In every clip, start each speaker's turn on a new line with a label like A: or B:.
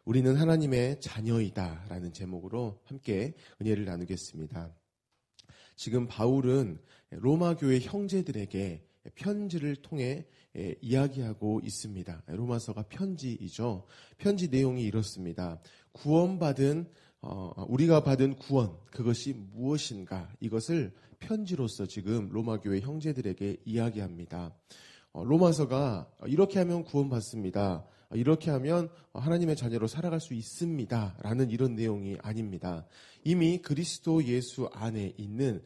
A: 우리는 하나님의 자녀이다 라는 제목으로 함께 은혜를 나누겠습니다. 지금 바울은 로마 교회 형제들에게 편지를 통해 이야기하고 있습니다. 로마서가 편지이죠. 편지 내용이 이렇습니다. 우리가 받은 구원, 그것이 무엇인가? 이것을 편지로서 지금 로마 교회 형제들에게 이야기합니다. 로마서가 이렇게 하면 구원받습니다. 이렇게 하면 하나님의 자녀로 살아갈 수 있습니다. 라는 이런 내용이 아닙니다. 이미 그리스도 예수 안에 있는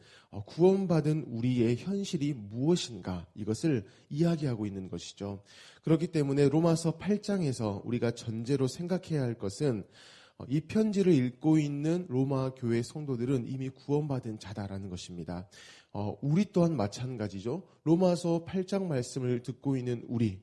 A: 구원받은 우리의 현실이 무엇인가 이것을 이야기하고 있는 것이죠. 그렇기 때문에 로마서 8장에서 우리가 전제로 생각해야 할 것은 이 편지를 읽고 있는 로마 교회 성도들은 이미 구원받은 자다라는 것입니다. 우리 또한 마찬가지죠. 로마서 8장 말씀을 듣고 있는 우리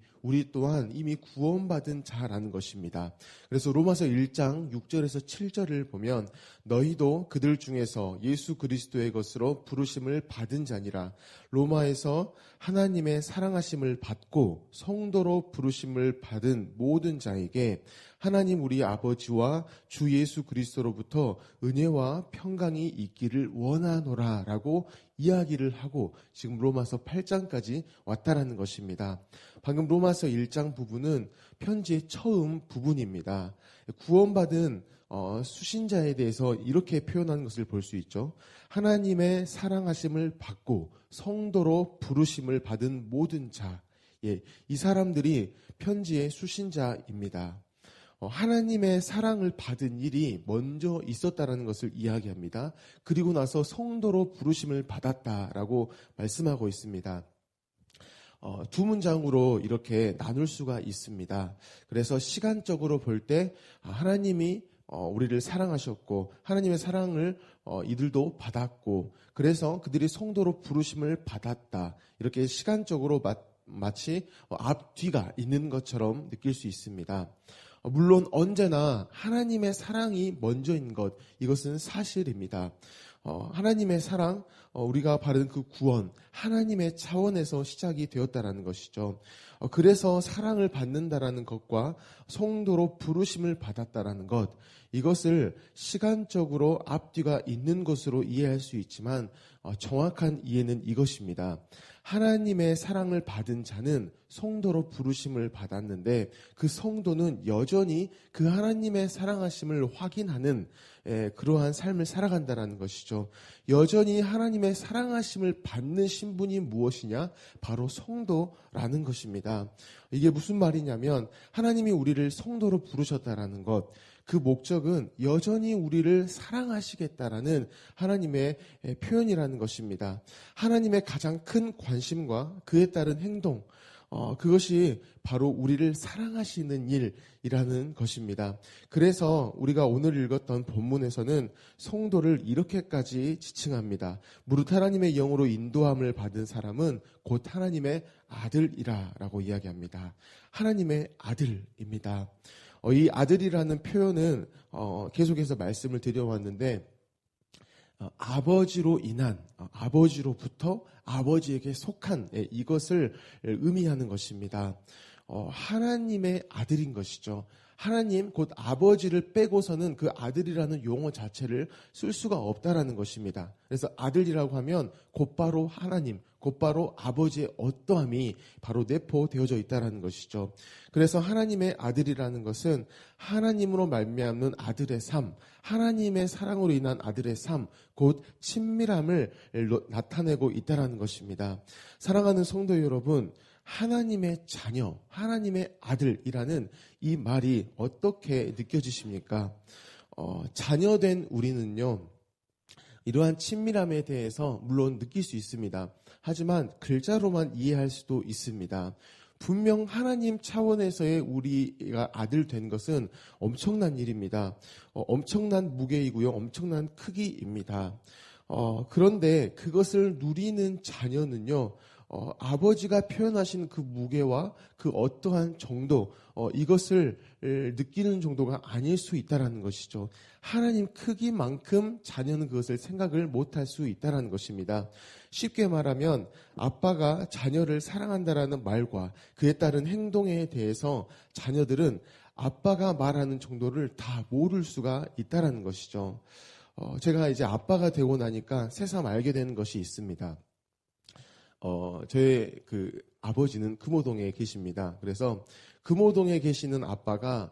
A: 또한 이미 구원받은 자라는 것입니다. 그래서 로마서 1장 6절에서 7절을 보면 너희도 그들 중에서 예수 그리스도의 것으로 부르심을 받은 자니라. 로마에서 하나님의 사랑하심을 받고 성도로 부르심을 받은 모든 자에게 하나님 우리 아버지와 주 예수 그리스도로부터 은혜와 평강이 있기를 원하노라 라고 이야기를 하고 지금 로마서 8장까지 왔다라는 것입니다. 방금 로마서 1장 부분은 편지의 처음 부분입니다. 구원받은 수신자에 대해서 이렇게 표현하는 것을 볼 수 있죠. 하나님의 사랑하심을 받고 성도로 부르심을 받은 모든 자, 이 사람들이 편지의 수신자입니다. 하나님의 사랑을 받은 일이 먼저 있었다라는 것을 이야기합니다. 그리고 나서 성도로 부르심을 받았다라고 말씀하고 있습니다. 두 문장으로 이렇게 나눌 수가 있습니다. 그래서 시간적으로 볼 때 하나님이 우리를 사랑하셨고 하나님의 사랑을 이들도 받았고 그래서 그들이 성도로 부르심을 받았다. 이렇게 시간적으로 마치 앞뒤가 있는 것처럼 느낄 수 있습니다. 물론 언제나 하나님의 사랑이 먼저인 것, 이것은 사실입니다. 하나님의 사랑, 우리가 바른 그 구원, 하나님의 차원에서 시작이 되었다라는 것이죠. 그래서 사랑을 받는다라는 것과 성도로 부르심을 받았다라는 것, 이것을 시간적으로 앞뒤가 있는 것으로 이해할 수 있지만 정확한 이해는 이것입니다. 하나님의 사랑을 받은 자는 성도로 부르심을 받았는데 그 성도는 여전히 그 하나님의 사랑하심을 확인하는 그러한 삶을 살아간다는 것이죠. 여전히 하나님의 사랑하심을 받는 신분이 무엇이냐? 바로 성도라는 것입니다. 이게 무슨 말이냐면 하나님이 우리를 성도로 부르셨다라는 것, 그 목적은 여전히 우리를 사랑하시겠다라는 하나님의 표현이라는 것입니다. 하나님의 가장 큰 관심과 그에 따른 행동, 그것이 바로 우리를 사랑하시는 일이라는 것입니다. 그래서 우리가 오늘 읽었던 본문에서는 성도를 이렇게까지 지칭합니다. 무릇 하나님의 영으로 인도함을 받은 사람은 곧 하나님의 아들이라고 이야기합니다. 하나님의 아들입니다. 이 아들이라는 표현은 계속해서 말씀을 드려왔는데 아버지로 인한, 아버지로부터 아버지에게 속한 이것을 의미하는 것입니다. 하나님의 아들인 것이죠. 하나님 곧 아버지를 빼고서는 그 아들이라는 용어 자체를 쓸 수가 없다라는 것입니다. 그래서 아들이라고 하면 곧바로 하나님, 곧바로 아버지의 어떠함이 바로 내포되어져 있다라는 것이죠. 그래서 하나님의 아들이라는 것은 하나님으로 말미암는 아들의 삶, 하나님의 사랑으로 인한 아들의 삶, 곧 친밀함을 나타내고 있다라는 것입니다. 사랑하는 성도 여러분, 하나님의 자녀, 하나님의 아들이라는 이 말이 어떻게 느껴지십니까? 자녀된 우리는요, 이러한 친밀함에 대해서 물론 느낄 수 있습니다. 하지만 글자로만 이해할 수도 있습니다. 분명 하나님 차원에서의 우리가 아들 된 것은 엄청난 일입니다. 엄청난 무게이고요. 엄청난 크기입니다. 그런데 그것을 누리는 자녀는요, 아버지가 표현하신 그 무게와 그 어떠한 정도, 이것을 느끼는 정도가 아닐 수 있다는 것이죠. 하나님 크기만큼 자녀는 그것을 생각을 못할 수 있다는 것입니다. 쉽게 말하면 아빠가 자녀를 사랑한다라는 말과 그에 따른 행동에 대해서 자녀들은 아빠가 말하는 정도를 다 모를 수가 있다라는 것이죠. 제가 이제 아빠가 되고 나니까 새삼 알게 되는 것이 있습니다. 저의 그 아버지는 금호동에 계십니다. 그래서 금호동에 계시는 아빠가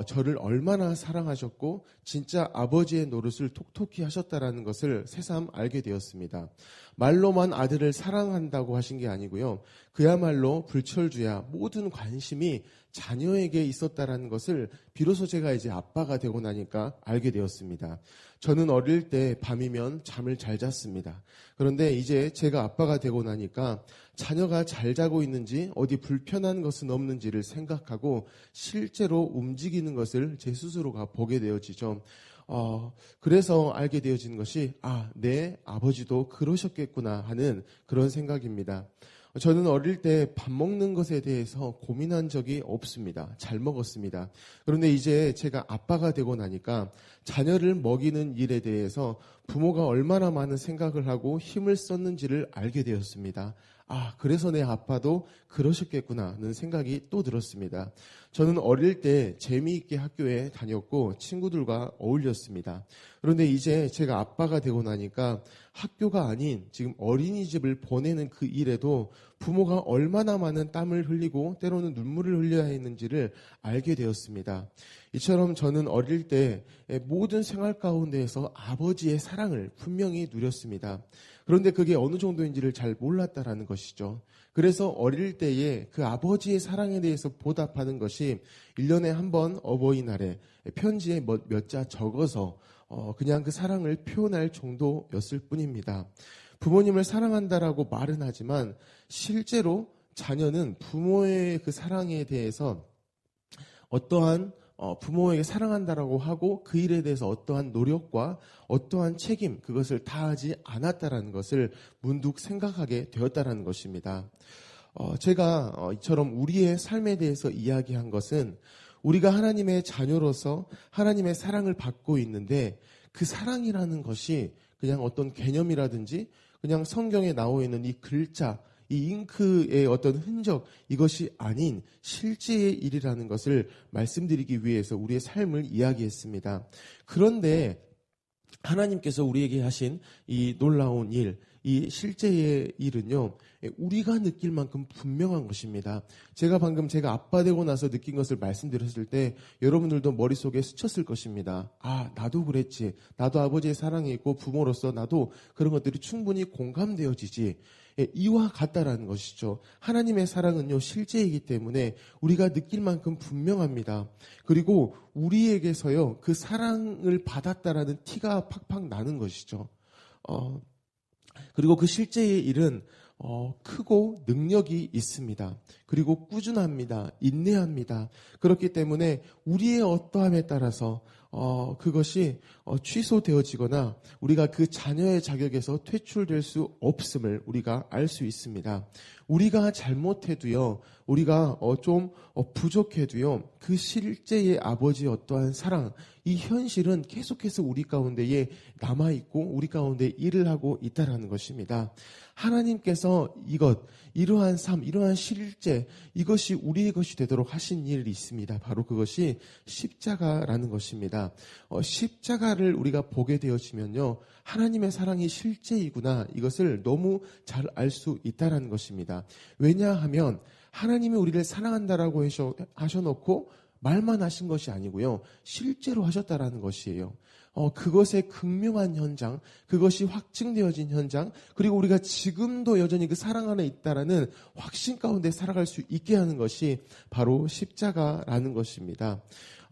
A: 저를 얼마나 사랑하셨고 진짜 아버지의 노릇을 톡톡히 하셨다라는 것을 새삼 알게 되었습니다. 말로만 아들을 사랑한다고 하신 게 아니고요. 그야말로 불철주야 모든 관심이 자녀에게 있었다라는 것을 비로소 제가 이제 아빠가 되고 나니까 알게 되었습니다. 저는 어릴 때 밤이면 잠을 잘 잤습니다. 그런데 이제 제가 아빠가 되고 나니까 자녀가 잘 자고 있는지 어디 불편한 것은 없는지를 생각하고 실제로 움직이는 것을 제 스스로가 보게 되어지죠. 그래서 알게 되어지는 것이 내 아버지도 그러셨겠구나 하는 그런 생각입니다. 저는 어릴 때 밥 먹는 것에 대해서 고민한 적이 없습니다. 잘 먹었습니다. 그런데 이제 제가 아빠가 되고 나니까 자녀를 먹이는 일에 대해서 부모가 얼마나 많은 생각을 하고 힘을 썼는지를 알게 되었습니다. 그래서 내 아빠도 그러셨겠구나는 생각이 또 들었습니다. 저는 어릴 때 재미있게 학교에 다녔고 친구들과 어울렸습니다. 그런데 이제 제가 아빠가 되고 나니까 학교가 아닌 지금 어린이집을 보내는 그 일에도 부모가 얼마나 많은 땀을 흘리고 때로는 눈물을 흘려야 했는지를 알게 되었습니다. 이처럼 저는 어릴 때 모든 생활 가운데에서 아버지의 사랑을 분명히 누렸습니다. 그런데 그게 어느 정도인지를 잘 몰랐다라는 것이죠. 그래서 어릴 때에 그 아버지의 사랑에 대해서 보답하는 것이 1년에 한 번 어버이날에 편지에 몇 자 적어서 그냥 그 사랑을 표현할 정도였을 뿐입니다. 부모님을 사랑한다라고 말은 하지만 실제로 자녀는 부모의 그 사랑에 대해서 어떠한 부모에게 사랑한다라고 하고 그 일에 대해서 어떠한 노력과 어떠한 책임 그것을 다하지 않았다라는 것을 문득 생각하게 되었다라는 것입니다. 제가 이처럼 우리의 삶에 대해서 이야기한 것은 우리가 하나님의 자녀로서 하나님의 사랑을 받고 있는데 그 사랑이라는 것이 그냥 어떤 개념이라든지 그냥 성경에 나와 있는 이 글자 이 잉크의 어떤 흔적 이것이 아닌 실제의 일이라는 것을 말씀드리기 위해서 우리의 삶을 이야기했습니다. 그런데 하나님께서 우리에게 하신 이 놀라운 일, 이 실제의 일은요, 우리가 느낄 만큼 분명한 것입니다. 제가 방금 제가 아빠 되고 나서 느낀 것을 말씀드렸을 때 여러분들도 머릿속에 스쳤을 것입니다. 나도 그랬지. 나도 아버지의 사랑이 있고 부모로서 나도 그런 것들이 충분히 공감되어지지. 이와 같다라는 것이죠. 하나님의 사랑은요, 실제이기 때문에 우리가 느낄 만큼 분명합니다. 그리고 우리에게서요, 그 사랑을 받았다라는 티가 팍팍 나는 것이죠. 그리고 그 실제의 일은 크고 능력이 있습니다. 그리고 꾸준합니다. 인내합니다. 그렇기 때문에 우리의 어떠함에 따라서 그것이 취소되어지거나 우리가 그 자녀의 자격에서 퇴출될 수 없음을 우리가 알 수 있습니다. 우리가 잘못해도요, 우리가 좀 부족해도요, 그 실제의 아버지의 어떠한 사랑, 이 현실은 계속해서 우리 가운데에 남아있고 우리 가운데 일을 하고 있다는 것입니다. 하나님께서 이러한 삶, 이러한 실제, 이것이 우리의 것이 되도록 하신 일이 있습니다. 바로 그것이 십자가라는 것입니다. 십자가를 우리가 보게 되어지면요, 하나님의 사랑이 실제이구나, 이것을 너무 잘 알 수 있다는 것입니다. 왜냐하면 하나님이 우리를 사랑한다라고 하셔놓고 말만 하신 것이 아니고요, 실제로 하셨다라는 것이에요. 그것의 극명한 현장, 그것이 확증되어진 현장, 그리고 우리가 지금도 여전히 그 사랑 안에 있다라는 확신 가운데 살아갈 수 있게 하는 것이 바로 십자가라는 것입니다.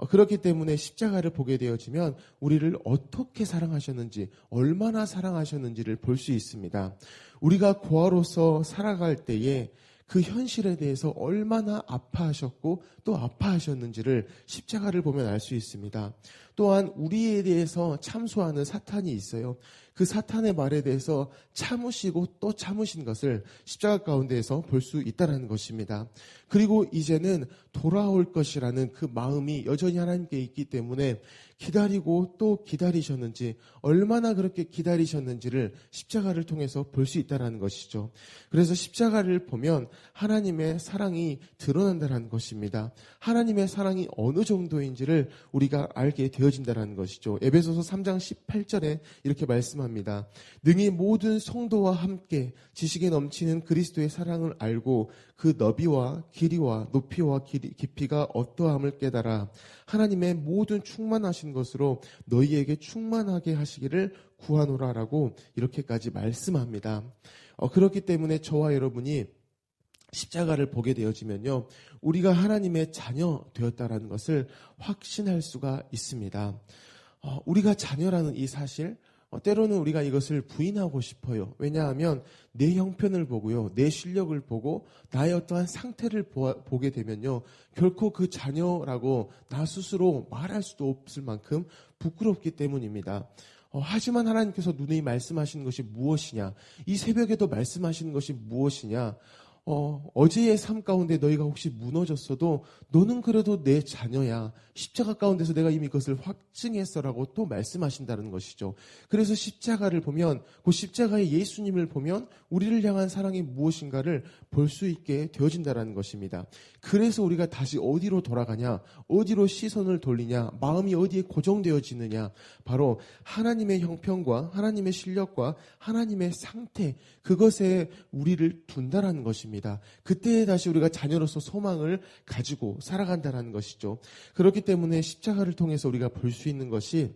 A: 그렇기 때문에 십자가를 보게 되어지면 우리를 어떻게 사랑하셨는지, 얼마나 사랑하셨는지를 볼 수 있습니다. 우리가 고아로서 살아갈 때에 그 현실에 대해서 얼마나 아파하셨고 또 아파하셨는지를 십자가를 보면 알 수 있습니다. 또한 우리에 대해서 참소하는 사탄이 있어요. 그 사탄의 말에 대해서 참으시고 또 참으신 것을 십자가 가운데에서 볼 수 있다는 것입니다. 그리고 이제는 돌아올 것이라는 그 마음이 여전히 하나님께 있기 때문에 기다리고 또 기다리셨는지, 얼마나 그렇게 기다리셨는지를 십자가를 통해서 볼 수 있다는 것이죠. 그래서 십자가를 보면 하나님의 사랑이 드러난다는 것입니다. 하나님의 사랑이 어느 정도인지를 우리가 알게 되어진다는 것이죠. 에베소서 3장 18절에 이렇게 말씀합니다. 능히 모든 성도와 함께 지식에 넘치는 그리스도의 사랑을 알고 그 너비와 길이와 높이와 깊이가 어떠함을 깨달아 하나님의 모든 충만하신 것으로 너희에게 충만하게 하시기를 구하노라라고 이렇게까지 말씀합니다. 그렇기 때문에 저와 여러분이 십자가를 보게 되어지면요, 우리가 하나님의 자녀 되었다라는 것을 확신할 수가 있습니다. 우리가 자녀라는 이 사실, 때로는 우리가 이것을 부인하고 싶어요. 왜냐하면 내 형편을 보고요, 내 실력을 보고 나의 어떠한 상태를 보게 되면요, 결코 그 자녀라고 나 스스로 말할 수도 없을 만큼 부끄럽기 때문입니다. 하지만 하나님께서 누누이 말씀하시는 것이 무엇이냐? 이 새벽에도 말씀하시는 것이 무엇이냐? 어제의 삶 가운데 너희가 혹시 무너졌어도 너는 그래도 내 자녀야. 십자가 가운데서 내가 이미 그것을 확증했어라고 또 말씀하신다는 것이죠. 그래서 십자가를 보면, 그 십자가의 예수님을 보면 우리를 향한 사랑이 무엇인가를 볼 수 있게 되어진다는 것입니다. 그래서 우리가 다시 어디로 돌아가냐? 어디로 시선을 돌리냐? 마음이 어디에 고정되어지느냐? 바로 하나님의 형편과 하나님의 실력과 하나님의 상태, 그것에 우리를 둔다라는 것입니다. 그때 다시 우리가 자녀로서 소망을 가지고 살아간다는 것이죠. 그렇기 때문에 십자가를 통해서 우리가 볼 수 있는 것이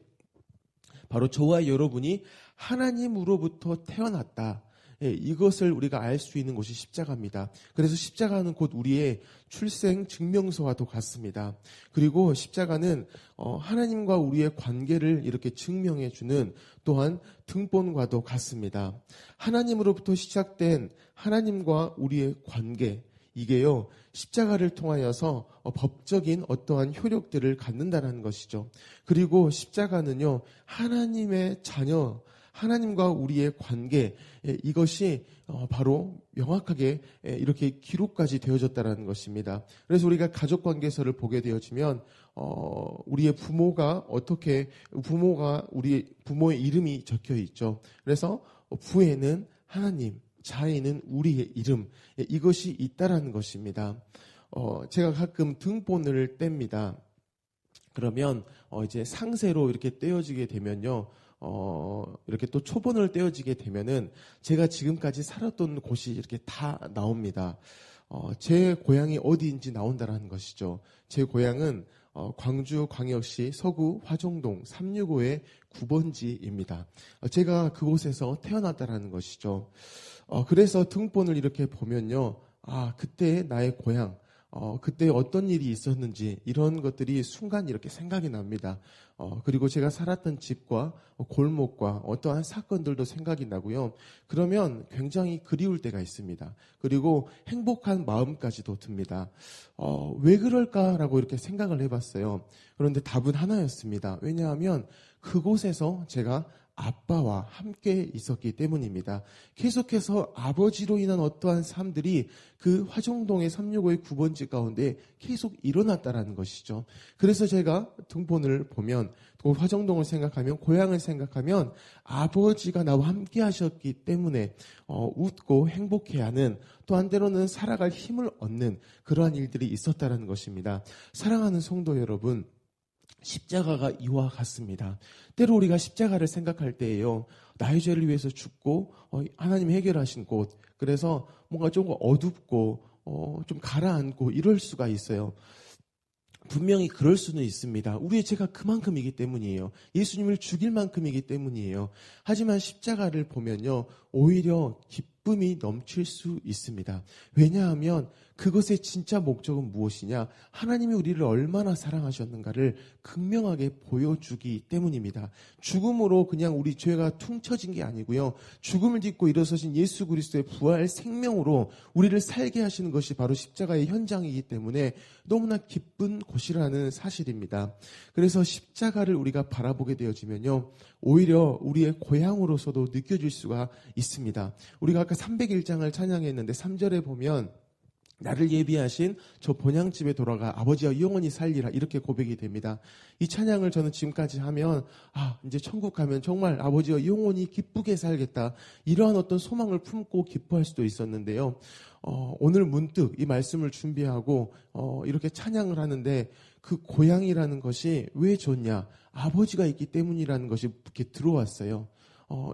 A: 바로 저와 여러분이 하나님으로부터 태어났다. 이것을 우리가 알 수 있는 곳이 십자가입니다. 그래서 십자가는 곧 우리의 출생 증명서와도 같습니다. 그리고 십자가는 하나님과 우리의 관계를 이렇게 증명해주는 또한 등본과도 같습니다. 하나님으로부터 시작된 하나님과 우리의 관계, 이게요, 십자가를 통하여서 법적인 어떠한 효력들을 갖는다는 것이죠. 그리고 십자가는요, 하나님의 자녀, 하나님과 우리의 관계, 이것이 바로 명확하게 이렇게 기록까지 되어졌다는 것입니다. 그래서 우리가 가족관계서를 보게 되어지면 우리의 부모가 우리 부모의 이름이 적혀 있죠. 그래서 부에는 하나님, 자에는 우리의 이름, 이것이 있다라는 것입니다. 제가 가끔 등본을 뗍니다. 그러면 이제 상세로 이렇게 떼어지게 되면요, 이렇게 또 초본을 떼어지게 되면은 제가 지금까지 살았던 곳이 이렇게 다 나옵니다. 제 고향이 어디인지 나온다라는 것이죠. 제 고향은 광주광역시 서구 화정동 365의 9번지입니다. 제가 그곳에서 태어났다라는 것이죠. 그래서 등본을 이렇게 보면요, 그때 나의 고향, 그때 어떤 일이 있었는지 이런 것들이 순간 이렇게 생각이 납니다. 그리고 제가 살았던 집과 골목과 어떠한 사건들도 생각이 나고요. 그러면 굉장히 그리울 때가 있습니다. 그리고 행복한 마음까지도 듭니다. 왜 그럴까라고 이렇게 생각을 해봤어요. 그런데 답은 하나였습니다. 왜냐하면 그곳에서 제가 아빠와 함께 있었기 때문입니다. 계속해서 아버지로 인한 어떠한 삶들이 그 화정동의 365의 9번지 가운데 계속 일어났다라는 것이죠. 그래서 제가 등본을 보면, 또 화정동을 생각하면, 고향을 생각하면 아버지가 나와 함께 하셨기 때문에 웃고 행복해하는, 또 한때로는 살아갈 힘을 얻는 그러한 일들이 있었다라는 것입니다. 사랑하는 성도 여러분, 십자가가 이와 같습니다. 때로 우리가 십자가를 생각할 때에요, 나의 죄를 위해서 죽고 하나님이 해결하신 곳, 그래서 뭔가 좀 어둡고 좀 가라앉고 이럴 수가 있어요. 분명히 그럴 수는 있습니다. 우리의 죄가 그만큼이기 때문이에요. 예수님을 죽일 만큼이기 때문이에요. 하지만 십자가를 보면요, 오히려 기쁨이 넘칠 수 있습니다. 왜냐하면 그것의 진짜 목적은 무엇이냐? 하나님이 우리를 얼마나 사랑하셨는가를 극명하게 보여주기 때문입니다. 죽음으로 그냥 우리 죄가 퉁쳐진 게 아니고요, 죽음을 딛고 일어서신 예수 그리스도의 부활 생명으로 우리를 살게 하시는 것이 바로 십자가의 현장이기 때문에 너무나 기쁜 곳이라는 사실입니다. 그래서 십자가를 우리가 바라보게 되어지면요, 오히려 우리의 고향으로서도 느껴질 수가 있습니다. 우리가 아까 301장을 찬양했는데 3절에 보면 나를 예비하신 저 본향집에 돌아가 아버지와 영원히 살리라, 이렇게 고백이 됩니다. 이 찬양을 저는 지금까지 하면 이제 천국 가면 정말 아버지와 영원히 기쁘게 살겠다, 이러한 어떤 소망을 품고 기뻐할 수도 있었는데요. 오늘 문득 이 말씀을 준비하고 이렇게 찬양을 하는데 그 고향이라는 것이 왜 좋냐, 아버지가 있기 때문이라는 것이 이렇게 들어왔어요.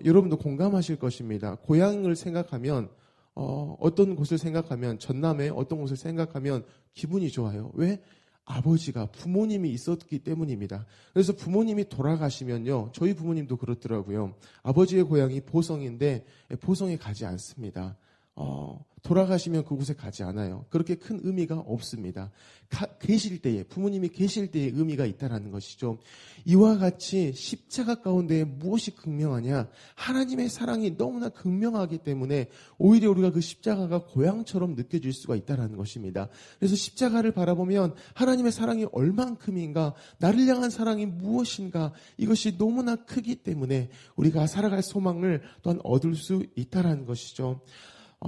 A: 여러분도 공감하실 것입니다. 고향을 생각하면 어떤 곳을 생각하면, 전남에 어떤 곳을 생각하면 기분이 좋아요. 왜? 아버지가, 부모님이 있었기 때문입니다. 그래서 부모님이 돌아가시면요, 저희 부모님도 그렇더라고요. 아버지의 고향이 보성인데 보성에 가지 않습니다. 돌아가시면 그곳에 가지 않아요. 그렇게 큰 의미가 없습니다. 계실 때에, 부모님이 계실 때에 의미가 있다는 것이죠. 이와 같이 십자가 가운데 무엇이 극명하냐? 하나님의 사랑이 너무나 극명하기 때문에 오히려 우리가 그 십자가가 고향처럼 느껴질 수가 있다는 것입니다. 그래서 십자가를 바라보면 하나님의 사랑이 얼만큼인가, 나를 향한 사랑이 무엇인가, 이것이 너무나 크기 때문에 우리가 살아갈 소망을 또한 얻을 수 있다는 것이죠.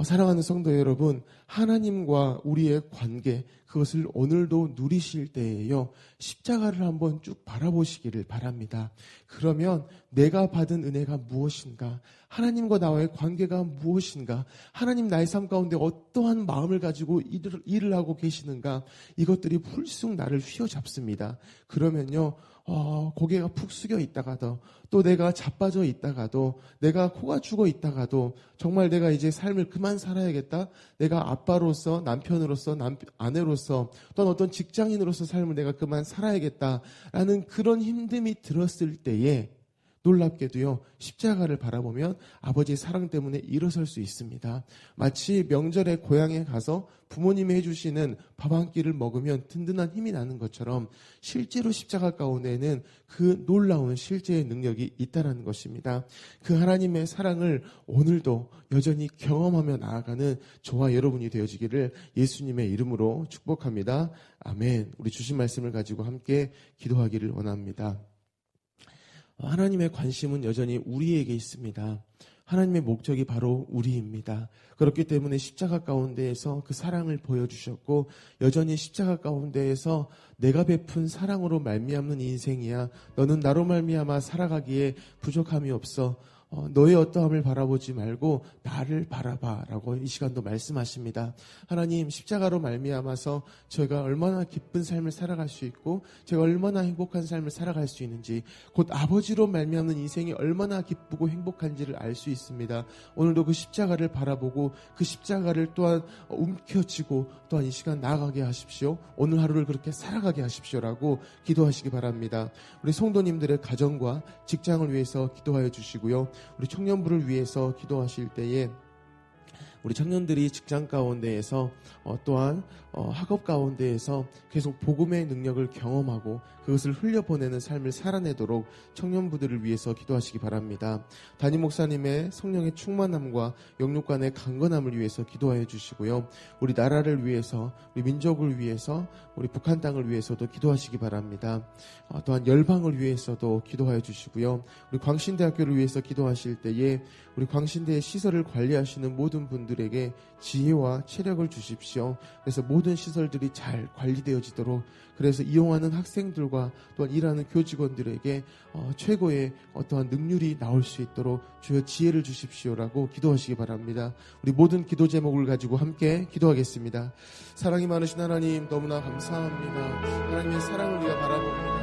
A: 사랑하는 성도 여러분, 하나님과 우리의 관계, 그것을 오늘도 누리실 때에요, 십자가를 한번 쭉 바라보시기를 바랍니다. 그러면 내가 받은 은혜가 무엇인가, 하나님과 나와의 관계가 무엇인가, 하나님 나의 삶 가운데 어떠한 마음을 가지고 일을 하고 계시는가, 이것들이 불쑥 나를 휘어잡습니다. 그러면요, 고개가 푹 숙여 있다가도, 또 내가 자빠져 있다가도, 내가 코가 죽어 있다가도, 정말 내가 이제 삶을 그만 살아야겠다, 내가 아빠로서, 남편으로서, 아내로서, 또는 어떤 직장인으로서 삶을 내가 그만 살아야겠다라는 그런 힘듦이 들었을 때에 놀랍게도요, 십자가를 바라보면 아버지의 사랑 때문에 일어설 수 있습니다. 마치 명절에 고향에 가서 부모님이 해주시는 밥 한 끼를 먹으면 든든한 힘이 나는 것처럼 실제로 십자가 가운데에는 그 놀라운 실제의 능력이 있다는 것입니다. 그 하나님의 사랑을 오늘도 여전히 경험하며 나아가는 저와 여러분이 되어지기를 예수님의 이름으로 축복합니다. 아멘. 우리 주신 말씀을 가지고 함께 기도하기를 원합니다. 하나님의 관심은 여전히 우리에게 있습니다. 하나님의 목적이 바로 우리입니다. 그렇기 때문에 십자가 가운데에서 그 사랑을 보여주셨고, 여전히 십자가 가운데에서 내가 베푼 사랑으로 말미암는 인생이야, 너는 나로 말미암아 살아가기에 부족함이 없어, 너의 어떠함을 바라보지 말고 나를 바라봐라고 이 시간도 말씀하십니다. 하나님, 십자가로 말미암아서 저희가 얼마나 기쁜 삶을 살아갈 수 있고 제가 얼마나 행복한 삶을 살아갈 수 있는지, 곧 아버지로 말미암는 인생이 얼마나 기쁘고 행복한지를 알 수 있습니다. 오늘도 그 십자가를 바라보고 그 십자가를 또한 움켜쥐고 또한 이 시간 나아가게 하십시오. 오늘 하루를 그렇게 살아가게 하십시오라고 기도하시기 바랍니다. 우리 성도님들의 가정과 직장을 위해서 기도하여 주시고요, 우리 청년부를 위해서 기도하실 때에 우리 청년들이 직장 가운데에서 또한 학업 가운데에서 계속 복음의 능력을 경험하고 그것을 흘려보내는 삶을 살아내도록 청년부들을 위해서 기도하시기 바랍니다. 담임 목사님의 성령의 충만함과 영육간의 강건함을 위해서 기도하여 주시고요, 우리 나라를 위해서, 우리 민족을 위해서, 우리 북한 땅을 위해서도 기도하시기 바랍니다. 또한 열방을 위해서도 기도하여 주시고요, 우리 광신대학교를 위해서 기도하실 때에 우리 광신대의 시설을 관리하시는 모든 분들에게 지혜와 체력을 주십시오. 그래서 모든 시설들이 잘 관리되어지도록, 그래서 이용하는 학생들과 또한 일하는 교직원들에게 최고의 어떠한 능률이 나올 수 있도록 주여 지혜를 주십시오라고 기도하시기 바랍니다. 우리 모든 기도 제목을 가지고 함께 기도하겠습니다. 사랑이 많으신 하나님, 너무나 감사합니다. 하나님의 사랑을 우리가 바라봅니다.